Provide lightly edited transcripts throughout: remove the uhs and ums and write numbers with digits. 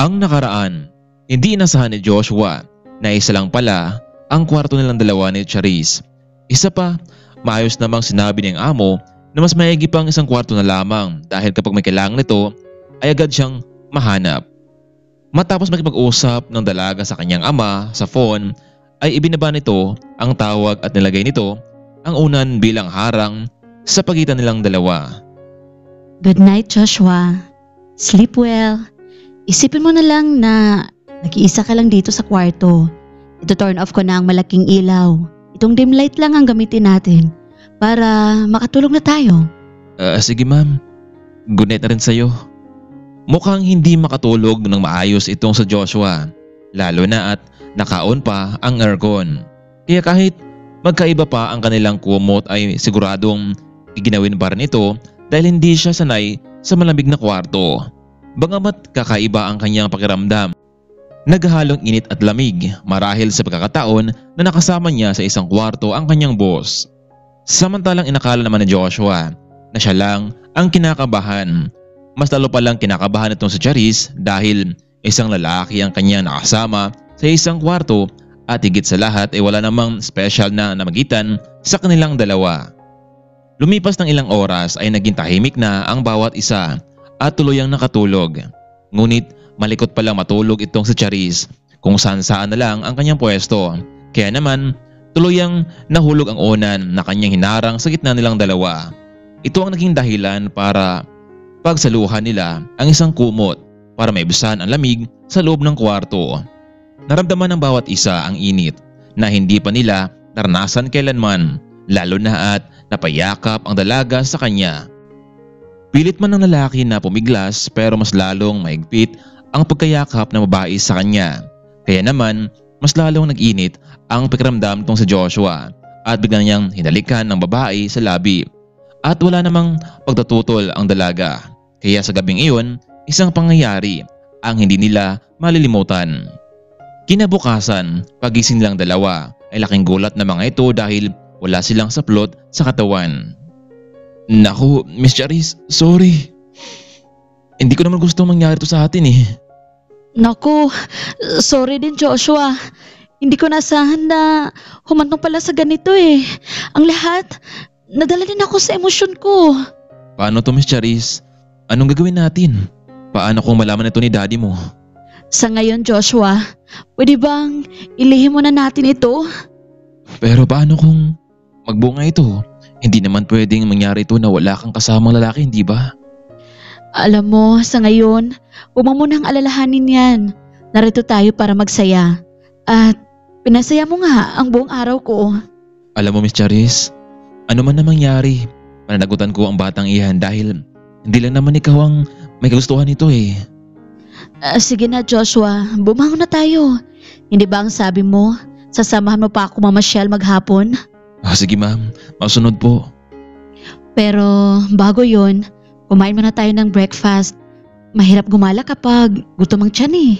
Ang nakaraan, hindi inasahan ni Joshua na isa lang pala ang kwarto nilang dalawa ni Charisse. Isa pa, maayos namang sinabi ng amo na mas maigi pang isang kwarto na lamang dahil kapag may kailangan nito ay agad siyang mahanap. Matapos makipag-usap ng dalaga sa kanyang ama sa phone ay ibinaba nito ang tawag at nilagay nito ang unan bilang harang sa pagitan nilang dalawa. Good night, Joshua. Sleep well. Isipin mo na lang na nag-iisa ka lang dito sa kwarto. Ito turn off ko na ang malaking ilaw. Itong dim light lang ang gamitin natin para makatulog na tayo. Sige ma'am. Good night na rin sa'yo. Mukhang hindi makatulog ng maayos itong sa Joshua. Lalo na at naka-on pa ang aircon. Kaya kahit magkaiba pa ang kanilang kumot ay siguradong iginawin pa rin ito dahil hindi siya sanay sa malamig na kwarto. Bagamat kakaiba ang kanyang pakiramdam. Naghahalong init at lamig marahil sa pagkakataon na nakasama niya sa isang kwarto ang kanyang boss. Samantalang inakala naman ni Joshua na siya lang ang kinakabahan. Mas lalo palang kinakabahan itong si Charisse dahil isang lalaki ang kanyang nakasama sa isang kwarto at higit sa lahat ay wala namang special na namagitan sa kanilang dalawa. Lumipas ng ilang oras ay naging tahimik na ang bawat isa at tuluyang nakatulog. Ngunit malikot palang matulog itong si Charisse kung saan na lang ang kanyang pwesto. Kaya naman tuluyang nahulog ang unan na kanyang hinarang sa gitna nilang dalawa. Ito ang naging dahilan para pagsaluhan nila ang isang kumot para maibusan ang lamig sa loob ng kwarto. Naramdaman ng bawat isa ang init na hindi pa nila naranasan kailanman, lalo na at napayakap ang dalaga sa kanya. Pilit man ng lalaki na pumiglas pero mas lalong mahigpit ang pagkayakap ng babae sa kanya. Kaya naman mas lalong nag-init ang pakiramdam nitong si Joshua at bigla niyang hinalikan ng babae sa labi. At wala namang pagtatutol ang dalaga. Kaya sa gabing iyon, isang pangyayari ang hindi nila malilimutan. Kinabukasan, pagising lang dalawa ay laking gulat na mga ito dahil wala silang saplot sa katawan. Naku, Miss Charisse, sorry. Hindi ko naman gusto mangyari ito sa atin eh. Naku, sorry din Joshua. Hindi ko nasahan na humantong pala sa ganito eh. Ang lahat, nadala din ako sa emosyon ko. Paano to Miss Charisse? Anong gagawin natin? Paano kung malaman ito ni daddy mo? Sa ngayon Joshua, pwede bang ilihim mo na natin ito? Pero paano kung magbunga ito? Hindi naman pwedeng mangyari ito na wala kang kasamang lalaki, hindi ba? Alam mo, sa ngayon, huwag mo munang alalahanin yan. Narito tayo para magsaya. At pinasaya mo nga ang buong araw ko. Alam mo Miss Charisse, ano man na mangyari, pananagutan ko ang batang iyan dahil hindi lang naman ikaw ang may kagustuhan nito eh. Sige na Joshua, bumangon na tayo. Hindi ba ang sabi mo, sasamahan mo pa ako mamasyal maghapon? Sige ma'am, masunod po. Pero bago yon, kumain muna tayo ng breakfast. Mahirap gumala kapag gutom ang tiyan eh.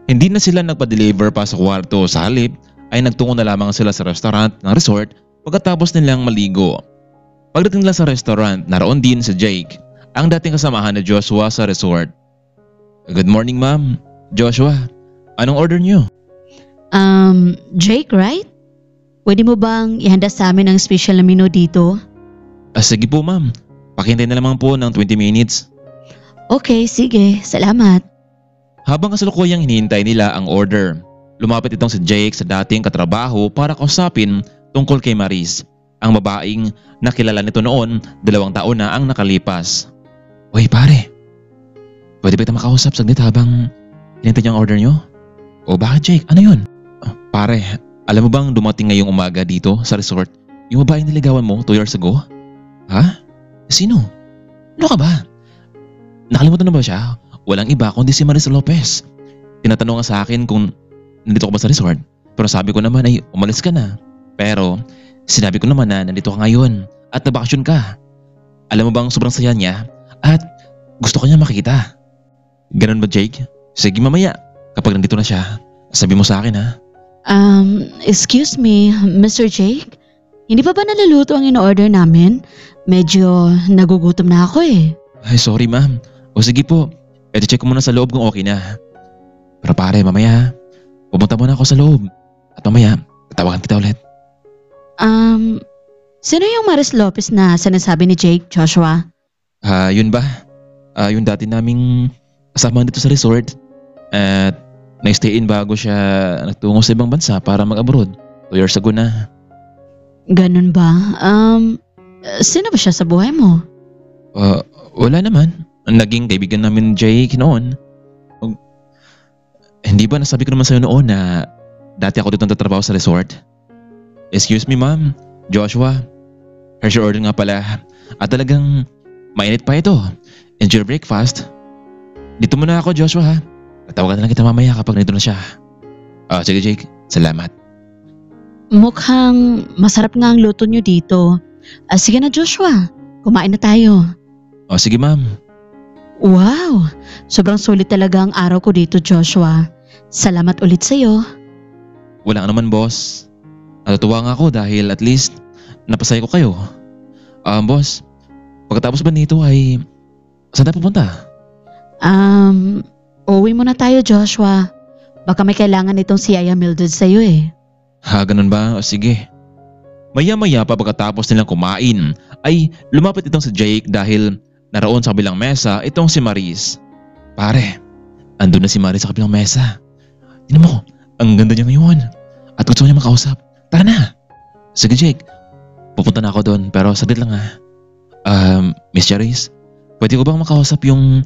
Hindi na sila nagpa-deliver pa sa kwarto, sa halip ay nagtungo na lamang sila sa restaurant ng resort pagkatapos nilang maligo. Pagdating nila sa restaurant, naroon din si Jake, ang dating kasamahan ni Joshua sa resort. Good morning ma'am. Joshua, anong order niyo? Jake, right? Pwede mo bang ihanda sa amin ang special na menu dito? Sige po ma'am. Pakihintay na lamang po ng 20 minutes. Okay, sige. Salamat. Habang kasalukuyang hinihintay nila ang order, lumapit itong si Jake sa dating katrabaho para kausapin tungkol kay Maris, ang babaeng nakilala nito noon 2 taon na ang nakalipas. Uy pare, pwede ba ito makausap saglit habang hinihintay niyo ang order niyo? O bakit Jake? Ano yun? Pare, alam mo bang dumating ngayong umaga dito sa resort yung babaeng niligawan mo 2 years ago? Ha? Sino? Ano ka ba? Nakalimutan na ba siya? Walang iba kundi si Maris Lopez. Tinatanong nga sa akin kung nandito ka ba sa resort. Pero sabi ko naman ay umalis ka na. Pero sinabi ko naman na nandito ka ngayon at nabakasyon ka. Alam mo bang sobrang saya niya at gusto ko niya makita. Ganun ba Jake? Sige mamaya kapag nandito na siya, sabi mo sa akin ha. Excuse me, Mr. Jake? Hindi pa ba naluluto ang in-order namin? Medyo nagugutom na ako eh. Ay sorry ma'am. O sige po, check ko muna sa loob kung okay na. Pero pare, mamaya pupunta muna ako sa loob. At mamaya, tatawagan kita ulit. Sino yung Maris Lopez na sinasabi ni Jake, Joshua? Yun ba? Yung dati naming kasama dito sa resort. At na-stay in bago siya nagtungo sa ibang bansa para mag-abroad. 2 years ago na. Ganun ba? Sino ba siya sa buhay mo? Wala naman. Naging kaibigan namin ni Jake noon. Hindi ba nasabi ko naman sa'yo noon na dati ako dito nagtatrabaho sa resort? Excuse me ma'am, Joshua. Here's your order nga pala. At talagang mainit pa ito. Enjoy your breakfast. Dito muna ako Joshua ha. Tatawagan na lang kita mamaya kapag nandito na siya. Sige Jake, salamat. Mukhang masarap nga ang luto nyo dito. Sige na Joshua, kumain na tayo. Sige ma'am. Wow, sobrang sulit talaga ang araw ko dito Joshua. Salamat ulit sa'yo. Wala ka naman boss. Natutuwa nga ako dahil at least napasaya ko kayo. Boss, pagkatapos ba nito ay saan tayo pupunta? Uwi muna tayo Joshua. Baka may kailangan itong si Aya Mildred sa'yo eh. Ganun ba? Sige. Maya-maya pa pagkatapos nilang kumain ay lumapit itong si Jake dahil naroon sa kabilang mesa itong si Maris. Pare, andun na si Maris sa kabilang mesa. Tingnan mo, ang ganda niya ngayon. At gusto niya makausap. Tara na. Sige Jake, pupunta na ako doon pero saglit lang ha. Miss Charis, pwede ko bang makausap yung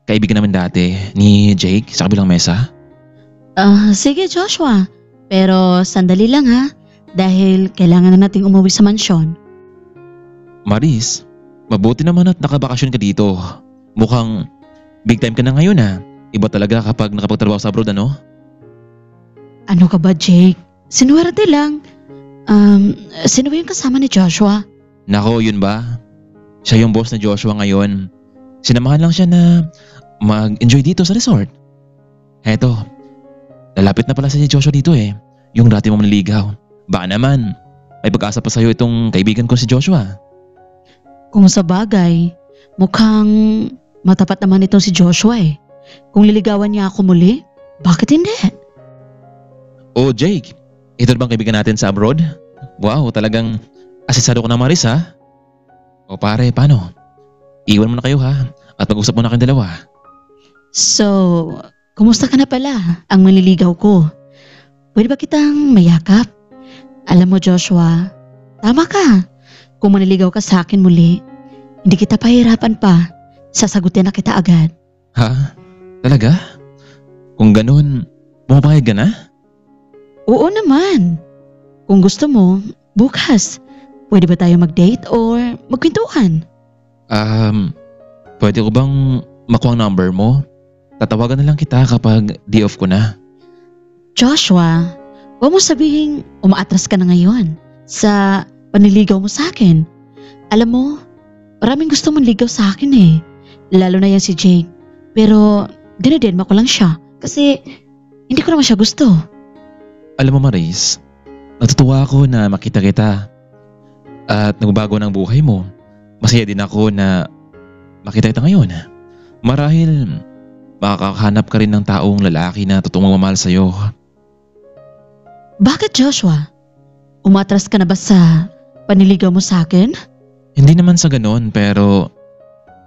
kaibigan namin dati ni Jake sa kabilang mesa? Sige Joshua, pero sandali lang ha. Dahil kailangan na nating umuwi sa mansyon. Maris, mabuti naman at nakabakasyon ka dito. Mukhang big time ka na ngayon ha. Iba talaga kapag nakapagtrabaho sa abroad ano? Ano ka ba Jake? Sinuwerte lang. Sino ba yung kasama ni Joshua? Nako, yun ba? Siya yung boss na Joshua ngayon. Sinamahan lang siya na mag-enjoy dito sa resort. Heto, lalapit na pala si Joshua dito eh. Yung dati mo maniligaw. Baka naman, may pag-asa pa sa'yo itong kaibigan ko si Joshua. Kung sa bagay, mukhang matapat naman itong si Joshua eh. Kung liligawan niya ako muli, bakit hindi? Jake, ito bang kaibigan natin sa abroad? Wow, talagang asesado ko na Maris ha? Pare, paano? Iwan mo na kayo ha? At mag-usap muna kayong dalawa. So, kumusta ka na pala ang manliligaw ko? Pwede ba kitang mayakap? Alam mo Joshua, tama ka. Kung manliligaw ka sa akin muli, hindi kita pahirapan pa. Sasagutin na kita agad. Ha? Talaga? Kung ganun, pumapayag ka na? Oo naman. Kung gusto mo, bukas, pwede ba tayo mag-date or magkwentuhan? Pwede ko bang makuha ang number mo? Tatawagan na lang kita kapag day off ko na. Joshua, huwag mo sabihin umaatras ka na ngayon sa panliligaw mo sa akin. Alam mo, maraming gusto mong ligaw sa akin eh. Lalo na yan si Jake. Pero dinededma ko lang siya kasi hindi ko naman siya gusto. Alam mo Maris, natutuwa ako na makita kita at nagbabago ng buhay mo. Masaya din ako na makita kita ngayon. Marahil makakahanap ka rin ng taong lalaki na totoong magmamahal sa'yo. Bakit Joshua? Umatras ka na ba sa panliligaw mo sa akin? Hindi naman sa ganon pero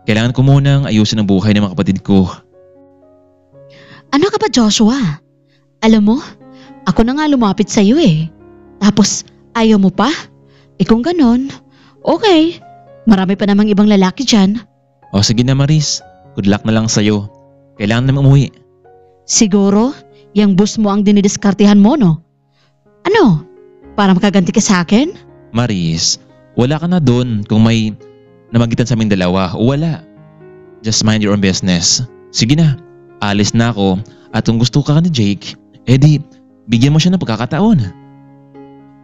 kailangan ko munang ayusin ang buhay ng mga kapatid ko. Ano ka ba Joshua? Alam mo, ako na nga lumapit sa iyo eh. Tapos ayaw mo pa? Kung ganon, okay. Marami pa namang ibang lalaki dyan. Sige na Maris, good luck na lang sa'yo. Kailangan naman umuwi. Siguro, yung boss mo ang dinidiskartehan mo no? Ano? Para makaganti ka sa akin? Maris, wala ka na dun kung may namagitan sa aming dalawa o wala. Just mind your own business. Sige na, alis na ako at kung gusto ka ni Jake, edi bigyan mo siya ng pagkakataon.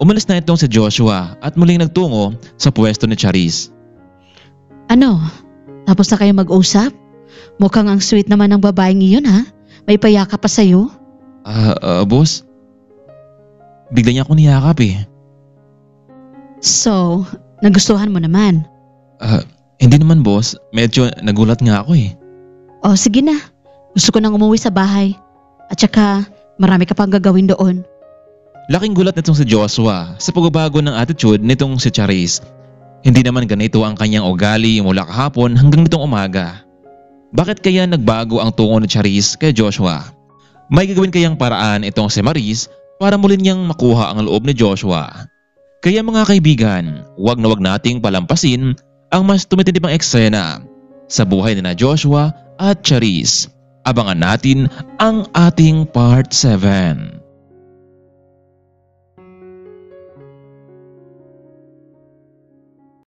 Umalis na itong si Joshua at muling nagtungo sa pwesto ni Charis. Ano? Tapos na kayo mag-usap? Mukhang ang sweet naman ng babaeng iyon ha? May payaka pa sa'yo? Boss, bigla niya ako niyakap eh. So, nagustuhan mo naman? Hindi naman boss, medyo nagulat nga ako eh. Sige na, gusto ko nang umuwi sa bahay. At saka marami ka pang gagawin doon. Laking gulat nitong si Joshua sa pagbabago ng attitude nitong si Charis. Hindi naman ganito ang kanyang ugali mula kahapon hanggang nitong umaga. Bakit kaya nagbago ang tungo ni Charis kay Joshua? May gagawin kayang paraan itong si Maris para muli niyang makuha ang loob ni Joshua. Kaya mga kaibigan, huwag na huwag nating palampasin ang mas tumitinding eksena sa buhay ni Joshua at Charis. Abangan natin ang ating part 7.